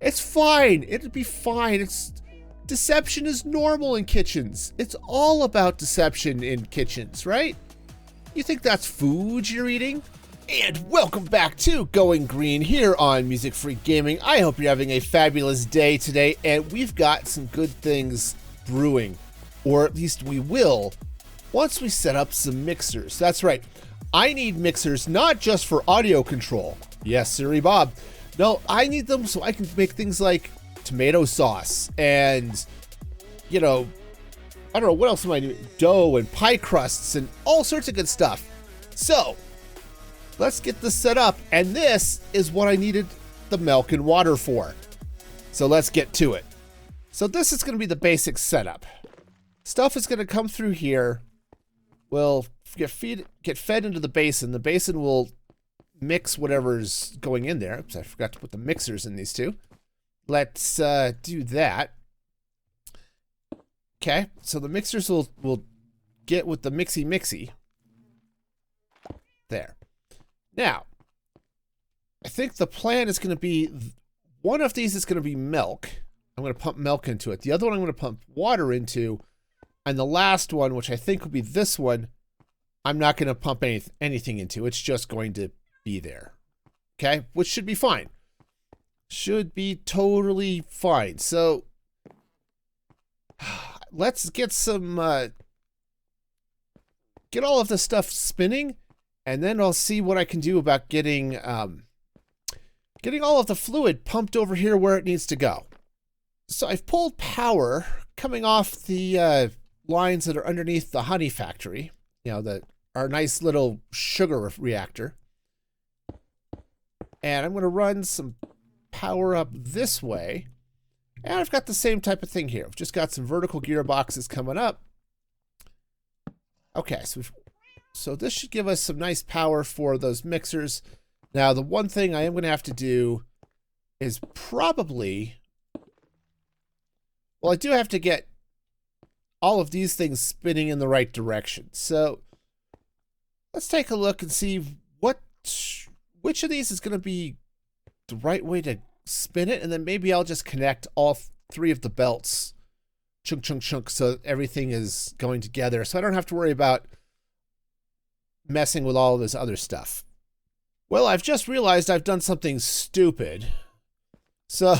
It's fine. It'll be fine. Deception is normal in kitchens. It's all about deception in kitchens, right? You think that's food you're eating? And welcome back to Going Green here on Music Freak Gaming. I hope you're having a fabulous day today, and we've got some good things brewing, or at least we will, once we set up some mixers. That's right. I need mixers not just for audio control. Yes, Siri Bob. No, I need them so I can make things like tomato sauce and, you know, I don't know, what else am I doing? Dough and pie crusts and all sorts of good stuff. So, let's get this set up. And this is what I needed the milk and water for. So let's get to it. So this is going to be the basic setup. Stuff is going to come through here. Will get fed into the basin. The basin will mix whatever's going in there. Oops, I forgot to put the mixers in these two. Let's do that. Okay, so the mixers will get with the mixy. There. Now, I think the plan is going to be, one of these is going to be milk. I'm going to pump milk into it. The other one I'm going to pump water into. And the last one, which I think will be this one, I'm not going to pump anything into. It's just going to be there. Okay, which should be fine. Should be totally fine. So, let's get some, get all of this stuff spinning. And then I'll see what I can do about getting all of the fluid pumped over here where it needs to go. So I've pulled power coming off the lines that are underneath the honey factory. You know, our nice little sugar reactor. And I'm going to run some power up this way. And I've got the same type of thing here. I've just got some vertical gearboxes coming up. Okay, so this should give us some nice power for those mixers. Now, the one thing I am going to have to do is probably, well, I do have to get all of these things spinning in the right direction. So let's take a look and see which of these is going to be the right way to spin it. And then maybe I'll just connect all three of the belts, chunk, so everything is going together. So I don't have to worry about messing with all of this other stuff. Well, I've just realized I've done something stupid. So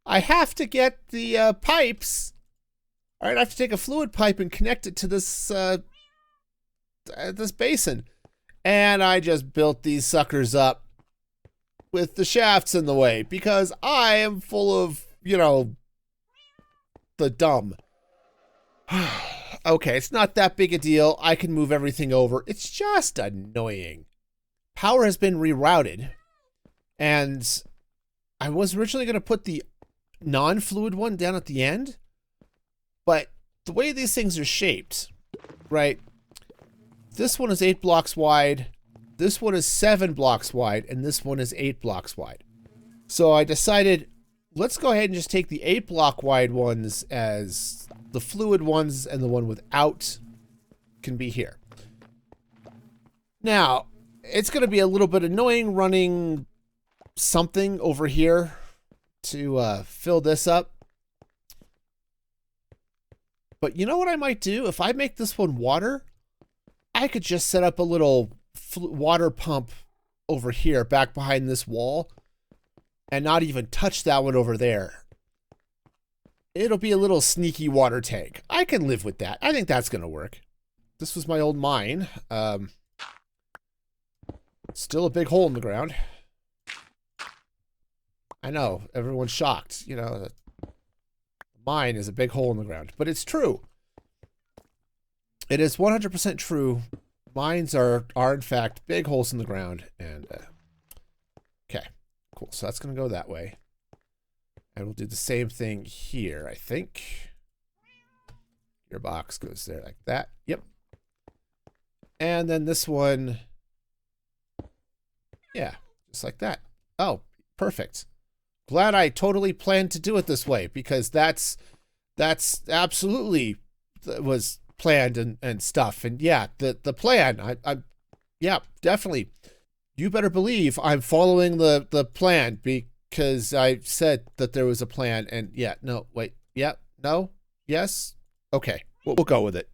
I have to get the pipes. All right, I have to take a fluid pipe and connect it to this this basin. And I just built these suckers up with the shafts in the way because I am full of, you know, the dumb. Okay, it's not that big a deal. I can move everything over. It's just annoying. Power has been rerouted. And I was originally going to put the non-fluid one down at the end. But the way these things are shaped, right? This one is 8 blocks wide. This one is 7 blocks wide. And this one is 8 blocks wide. So I decided, let's go ahead and just take the 8 block wide ones as the fluid ones, and the one without can be here. Now, it's going to be a little bit annoying running something over here to fill this up. But you know what I might do? If I make this one water, I could just set up a little water pump over here, back behind this wall, and not even touch that one over there. It'll be a little sneaky water tank. I can live with that. I think that's going to work. This was my old mine. Still a big hole in the ground. I know, everyone's shocked. You know, mine is a big hole in the ground. But it's true. It is 100% true. Mines are in fact big holes in the ground. And, okay, cool. So that's going to go that way. And we'll do the same thing here, I think. Your box goes there like that. Yep. And then this one, yeah, just like that. Oh, perfect. Glad I totally planned to do it this way, because that's absolutely was planned and stuff. And yeah, the plan, yeah, definitely. You better believe I'm following the plan, because I said that there was a plan, and yeah, no, wait, yeah, no, yes, okay, we'll go with it.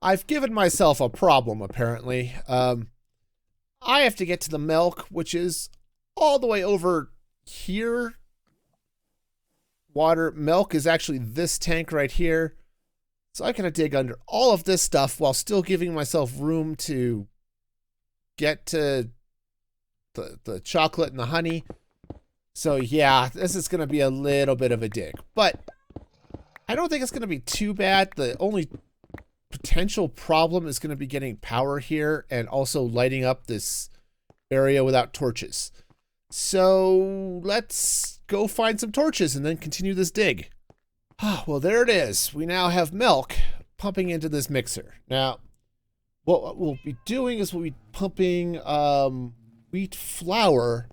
I've given myself a problem, apparently. I have to get to the milk, which is all the way over here. Water, milk is actually this tank right here. So I gotta dig under all of this stuff while still giving myself room to get to the chocolate and the honey. So yeah, this is gonna be a little bit of a dig, but I don't think it's gonna be too bad. The only potential problem is going to be getting power here and also lighting up this area without torches. So let's go find some torches and then continue this dig. Well, there it is. We now have milk pumping into this mixer. Now, what we'll be doing is we'll be pumping wheat flour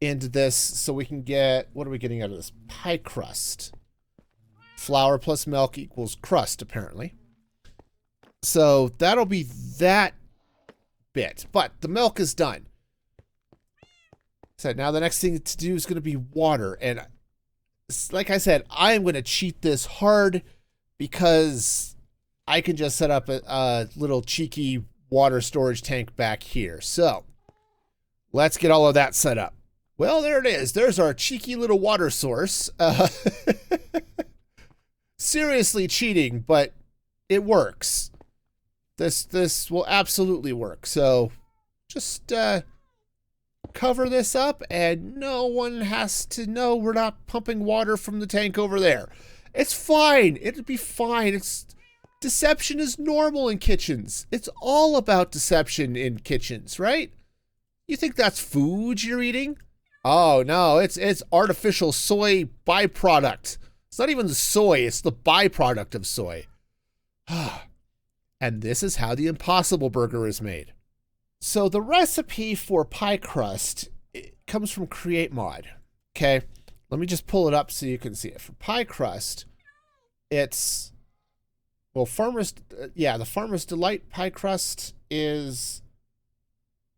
into this so we can get, what are we getting out of this? Pie crust. Flour plus milk equals crust, apparently. So that'll be that bit. But the milk is done. So now the next thing to do is going to be water. And like I said, I am going to cheat this hard because I can just set up a little cheeky water storage tank back here. So let's get all of that set up. Well, there it is. There's our cheeky little water source. Seriously cheating, but it works. This will absolutely work. So just cover this up and no one has to know we're not pumping water from the tank over there. It's fine. It'll be fine. Deception is normal in kitchens. It's all about deception in kitchens, right? You think that's food you're eating? Oh no, it's artificial soy byproduct. It's not even the soy, it's the byproduct of soy. And this is how the Impossible Burger is made. So the recipe for pie crust comes from Create Mod. Okay, let me just pull it up so you can see it. For pie crust, it's, well, the Farmer's Delight pie crust is,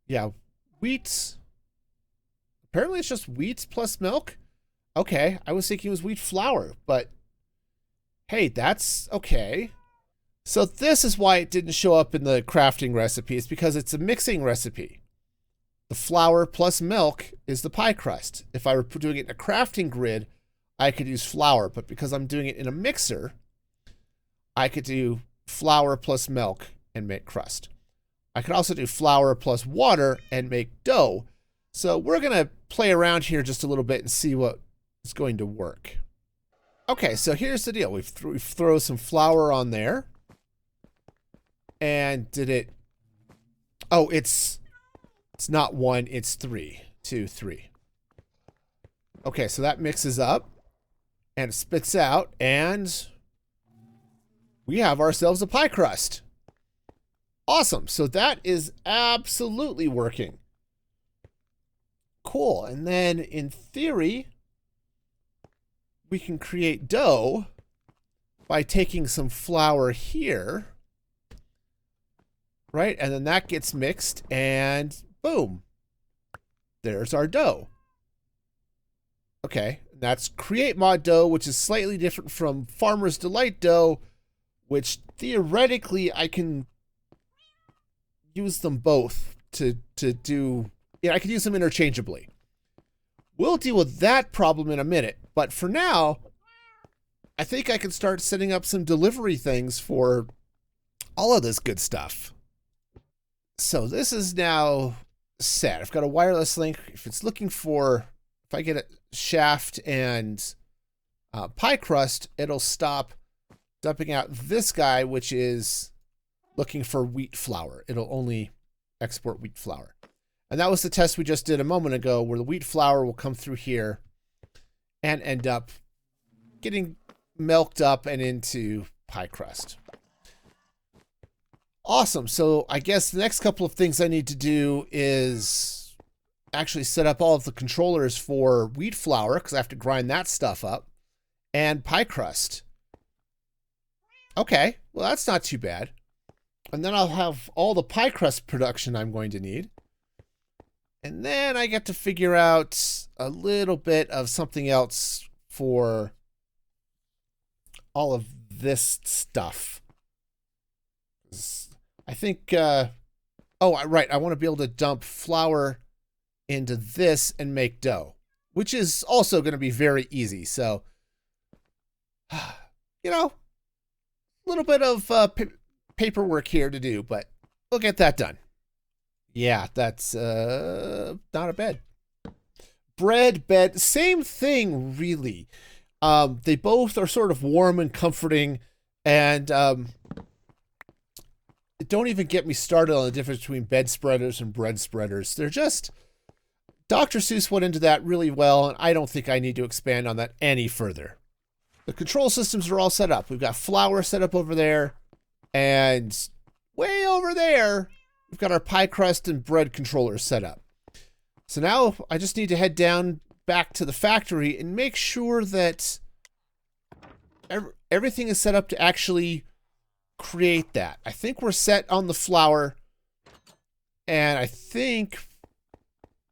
yeah, wheat. Apparently it's just wheat plus milk. Okay, I was thinking it was wheat flour, but hey, that's okay. So this is why it didn't show up in the crafting recipes, because it's a mixing recipe. The flour plus milk is the pie crust. If I were doing it in a crafting grid, I could use flour, but because I'm doing it in a mixer, I could do flour plus milk and make crust. I could also do flour plus water and make dough. So we're going to play around here just a little bit and see what is going to work. Okay, so here's the deal. We throw some flour on there. And did it... Oh, it's not 1, it's 3. 2, 3. Okay, so that mixes up. And it spits out. And we have ourselves a pie crust. Awesome. So that is absolutely working. Cool. And then in theory, we can create dough by taking some flour here. Right? And then that gets mixed and boom. There's our dough. Okay. That's Create Mod dough, which is slightly different from Farmer's Delight dough, which theoretically I can use them both to do, I can use them interchangeably. We'll deal with that problem in a minute, but for now, I think I can start setting up some delivery things for all of this good stuff. So this is now set. I've got a wireless link. If it's looking for, if I get a shaft and pie crust, it'll stop dumping out this guy, which is looking for wheat flour. It'll only export wheat flour. And that was the test we just did a moment ago, where the wheat flour will come through here and end up getting milked up and into pie crust. Awesome. So I guess the next couple of things I need to do is actually set up all of the controllers for wheat flour, because I have to grind that stuff up, and pie crust. Okay, well, that's not too bad. And then I'll have all the pie crust production I'm going to need. And then I get to figure out a little bit of something else for all of this stuff. I think, oh, right, I want to be able to dump flour into this and make dough, which is also going to be very easy. So, you know, a little bit of paperwork here to do, but we'll get that done. Yeah, that's not a bed. Bread, bed, same thing, really. They both are sort of warm and comforting, and don't even get me started on the difference between bed spreaders and bread spreaders. They're just... Dr. Seuss went into that really well, and I don't think I need to expand on that any further. The control systems are all set up. We've got flour set up over there, and way over there, we've got our pie crust and bread controllers set up. So now I just need to head down back to the factory and make sure that everything is set up to actually create that. I think we're set on the flour, and I think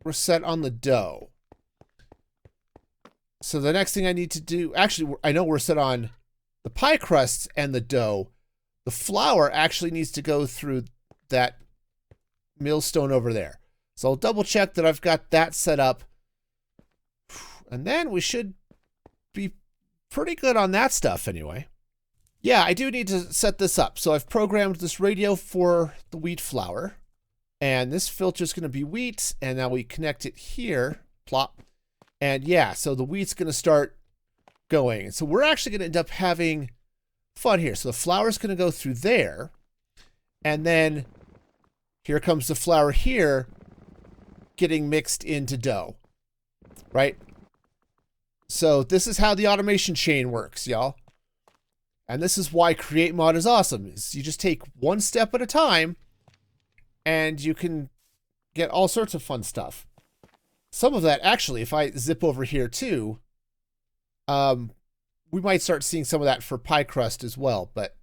we're set on the dough. So the next thing I need to do, actually, I know we're set on the pie crusts and the dough. The flour actually needs to go through that millstone over there. So I'll double check that I've got that set up. And then we should be pretty good on that stuff anyway. Yeah, I do need to set this up. So I've programmed this radio for the wheat flour. And this filter is going to be wheat. And now we connect it here. Plop. And yeah, so the wheat's going to start going. And so we're actually going to end up having fun here. So the flour is going to go through there. And then here comes the flour here getting mixed into dough. Right? So this is how the automation chain works, y'all. And this is why Create Mod is awesome. Is you just take one step at a time and you can get all sorts of fun stuff. Some of that, actually, if I zip over here too, we might start seeing some of that for pie crust as well. But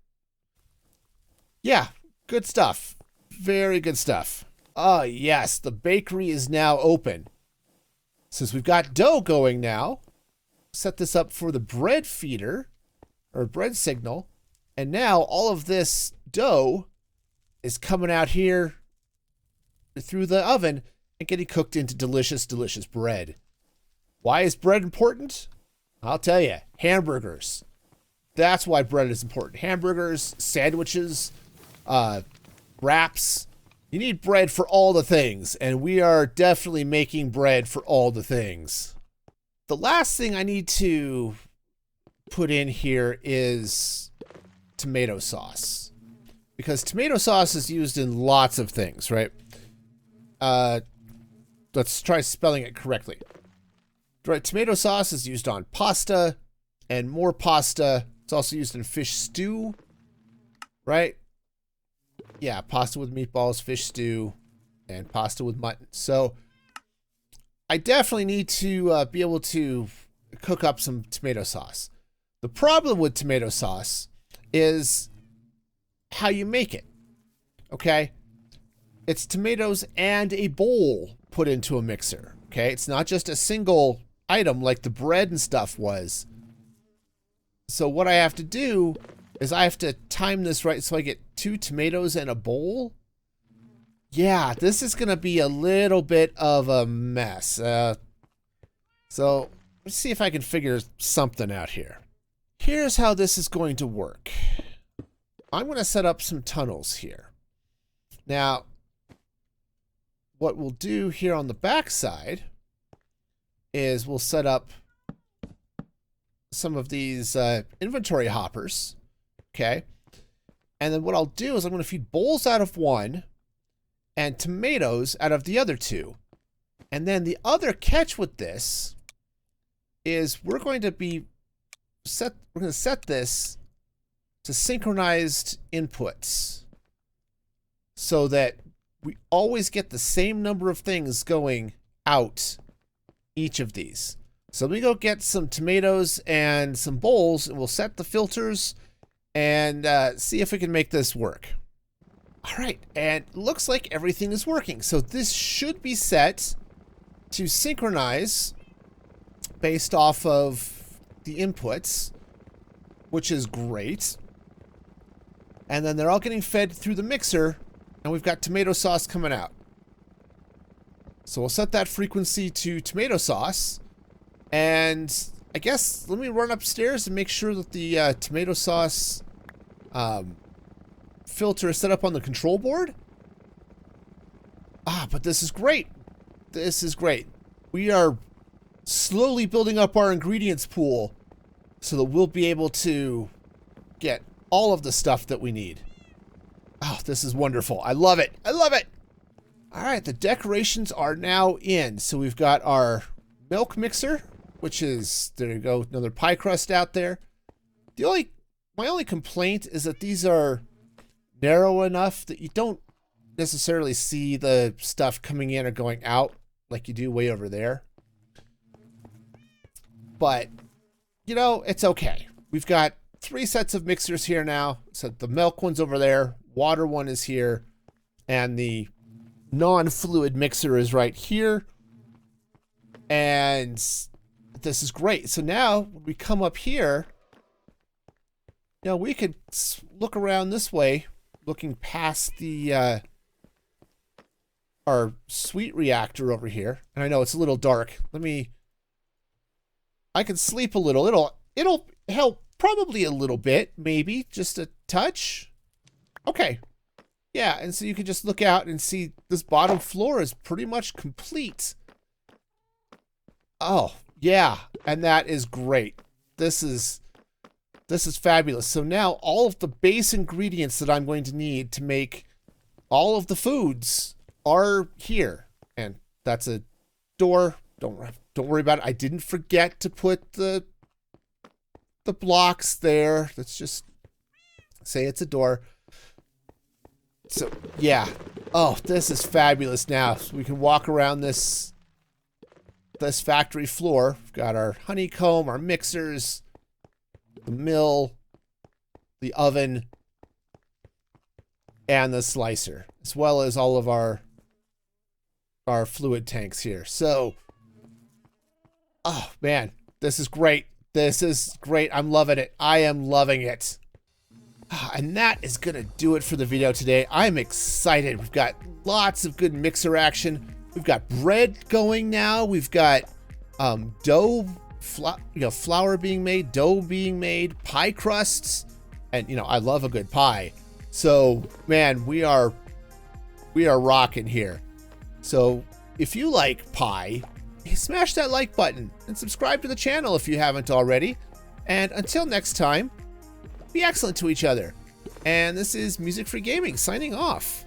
yeah, good stuff. Very good stuff. Oh, yes, the bakery is now open. Since we've got dough going now, set this up for the bread feeder or bread signal. And now all of this dough is coming out here through the oven and getting cooked into delicious, delicious bread. Why is bread important? I'll tell you, hamburgers. That's why bread is important. Hamburgers, sandwiches, wraps. You need bread for all the things, and we are definitely making bread for all the things. The last thing I need to put in here is tomato sauce. Because tomato sauce is used in lots of things, right? Let's try spelling it correctly. Right, tomato sauce is used on pasta and more pasta. It's also used in fish stew, right? Yeah, pasta with meatballs, fish stew, and pasta with mutton. So I definitely need to be able to cook up some tomato sauce. The problem with tomato sauce is how you make it, okay? It's tomatoes and a bowl put into a mixer, okay? It's not just a single item like the bread and stuff was. So what I have to do is I have to time this right so I get 2 tomatoes and a bowl. Yeah, this is going to be a little bit of a mess. So let's see if I can figure something out here. Here's how this is going to work. I'm going to set up some tunnels here. Now, what we'll do here on the back side is we'll set up some of these inventory hoppers, okay? And then what I'll do is I'm going to feed bowls out of one and tomatoes out of the other 2. And then the other catch with this is we're going to set this to synchronized inputs so that we always get the same number of things going out each of these. So let me go get some tomatoes and some bowls, and we'll set the filters and see if we can make this work. All right, and looks like everything is working. So this should be set to synchronize based off of the inputs, which is great. And then they're all getting fed through the mixer, and we've got tomato sauce coming out. So we'll set that frequency to tomato sauce. And I guess let me run upstairs and make sure that the tomato sauce filter is set up on the control board. But this is great. This is great. We are slowly building up our ingredients pool so that we'll be able to get all of the stuff that we need. Oh, this is wonderful. I love it. I love it. All right, the decorations are now in. So we've got our milk mixer, which is, there you go, another pie crust out there. My only complaint is that these are narrow enough that you don't necessarily see the stuff coming in or going out like you do way over there. But, you know, it's okay. We've got 3 sets of mixers here now. So the milk one's over there, water one is here, and the non-fluid mixer is right here. And this is great. So now when we come up here, you know, we could look around this way, looking past the our sweet reactor over here. And I know it's a little dark. I can sleep a little. It'll help probably a little bit, maybe just a touch. Okay. Yeah, and so you can just look out and see this bottom floor is pretty much complete. Oh, yeah, and that is great. This is fabulous. So now all of the base ingredients that I'm going to need to make all of the foods are here. And that's a door. Don't worry about it. I didn't forget to put the blocks there. Let's just say it's a door. So, yeah. Oh, this is fabulous now. So we can walk around this factory floor. We've got our honeycomb, our mixers, the mill, the oven, and the slicer, as well as all of our fluid tanks here. So, oh man, this is great. This is great. I'm loving it. I am loving it. And that is going to do it for the video today. I'm excited. We've got lots of good mixer action. We've got bread going now. We've got flour being made, dough being made, pie crusts, and you know, I love a good pie. So, man, we are rocking here. So, if you like pie, smash that like button and subscribe to the channel if you haven't already. And until next time, be excellent to each other. And this is Music Free Gaming signing off.